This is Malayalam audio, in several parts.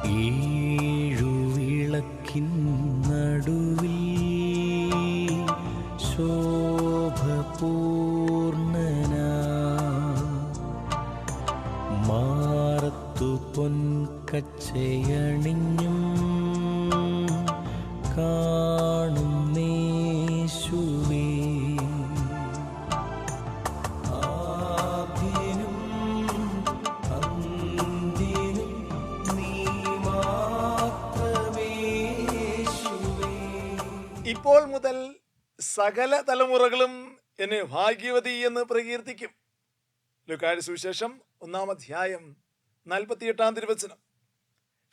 ഏഴുവിളക്കിൻ നടുവിൽ ശോഭപൂർണനാ, മാറത്തു പൊൻകച്ചയണിഞ്ഞും കാണുന്നേശുവേ, ആദ്യനും അന്ത്യനും നീ മാത്രമേ യേശുവേ. ഇപ്പോൾ മുതൽ സകല തലമുറകളും എന്നെ ഭാഗ്യവതി എന്ന് പ്രകീർത്തിക്കും. ലൂക്കായുടെ സുവിശേഷം 1-ാം അധ്യായം 48-ാം തിരുവചനം.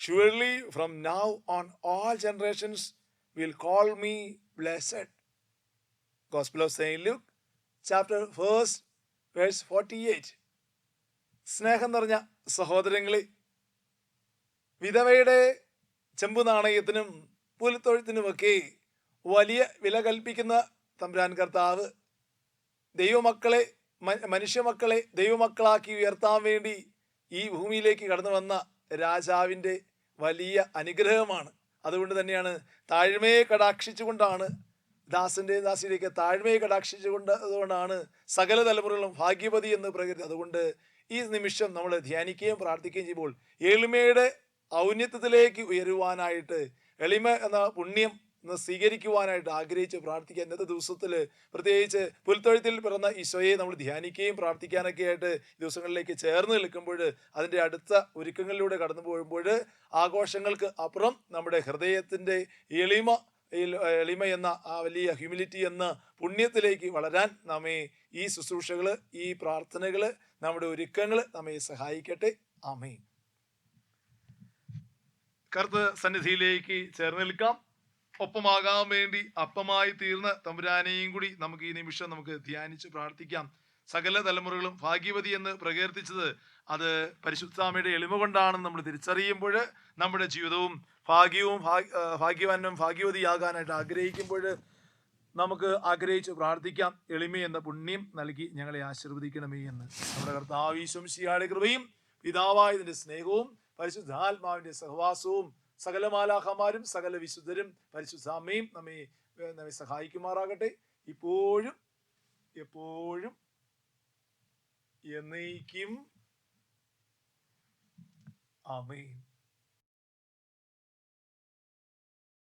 Surely from now on all generations will call me blessed. Gospel of Saint Luke chapter 1 verse 48. സ്നേഹം നിറഞ്ഞ സഹോദരങ്ങളെ, വിധവയുടെ ചെമ്പു നാണയത്തിനും പുൽത്തൊഴുത്തിനുമൊക്കെ വലിയ വില കൽപ്പിക്കുന്ന തമ്പുരാൻ കർത്താവ് ദൈവമക്കളെ, മനുഷ്യമക്കളെ ദൈവമക്കളാക്കി ഉയർത്താൻ വേണ്ടി ഈ ഭൂമിയിലേക്ക് കടന്നു വന്ന രാജാവിൻ്റെ വലിയ അനുഗ്രഹമാണ്. അതുകൊണ്ട് തന്നെയാണ് താഴ്മയെ കടാക്ഷിച്ചുകൊണ്ടാണ് ദാസിയിലേക്ക് താഴ്മയെ അതുകൊണ്ടാണ് സകല തലമുറകളും ഭാഗ്യവതി എന്ന് പ്രകൃതി. അതുകൊണ്ട് ഈ നിമിഷം നമ്മൾ ധ്യാനിക്കുകയും പ്രാർത്ഥിക്കുകയും ചെയ്യുമ്പോൾ എളിമയുടെ ഔന്നത്യത്തിലേക്ക് ഉയരുവാനായിട്ട്, എളിമ എന്ന പുണ്യം സ്വീകരിക്കുവാനായിട്ട് ആഗ്രഹിച്ച് പ്രാർത്ഥിക്കുക. ഇന്നത്തെ ദിവസത്തിൽ പ്രത്യേകിച്ച് പുൽത്തൊഴുത്തിൽ പിറന്ന ഈശോയെ നമ്മൾ ധ്യാനിക്കുകയും പ്രാർത്ഥിക്കാനൊക്കെ ആയിട്ട് ദിവസങ്ങളിലേക്ക് ചേർന്ന് നിൽക്കുമ്പോൾ, അതിൻ്റെ അടുത്ത ഒരുക്കങ്ങളിലൂടെ കടന്നു പോകുമ്പോൾ ആഘോഷങ്ങൾക്ക് അപ്പുറം നമ്മുടെ ഹൃദയത്തിൻ്റെ എളിമ എന്ന ആ വലിയ ഹ്യൂമിലിറ്റി എന്ന പുണ്യത്തിലേക്ക് വളരാൻ നമ്മെ ഈ ശുശ്രൂഷകൾ, ഈ പ്രാർത്ഥനകൾ, നമ്മുടെ ഒരുക്കങ്ങൾ നമ്മെ സഹായിക്കട്ടെ. ആമേൻ. കർത്തൃ സന്നിധിയിലേക്ക് ചേർന്ന് നിൽക്കാം. ഒപ്പമാകാൻ വേണ്ടി അപ്പമായി തീർന്ന തമ്പുരാനെയും കൂടി നമുക്ക് ഈ നിമിഷം നമുക്ക് ധ്യാനിച്ച് പ്രാർത്ഥിക്കാം. സകല തലമുറകളും ഭാഗ്യവതി എന്ന് പ്രകീർത്തിച്ചത് അത് പരിശുദ്ധാമ്മയുടെ എളിമ കൊണ്ടാണെന്ന് നമ്മൾ തിരിച്ചറിയുമ്പോൾ, നമ്മുടെ ജീവിതവും ഭാഗ്യവാനും ഭാഗ്യവതിയാകാനായിട്ട് ആഗ്രഹിക്കുമ്പോൾ നമുക്ക് ആഗ്രഹിച്ച് പ്രാർത്ഥിക്കാം. എളിമ എന്ന പുണ്യം നൽകി ഞങ്ങളെ ആശീർവദിക്കണമേ എന്ന്. നമ്മുടെ കർത്താവ് ഈശോ മിശിഹായുടെ കൃപയും പിതാവായതിൻ്റെ സ്നേഹവും പരിശുദ്ധാത്മാവിൻ്റെ സഹവാസവും സകല മാലാഖമാരും സകല വിശുദ്ധരും പരിശുദ്ധാമ്മയും നമ്മെ സഹായിക്കുമാറാകട്ടെ, ഇപ്പോഴും എപ്പോഴും എന്നേക്കും. ആമേൻ.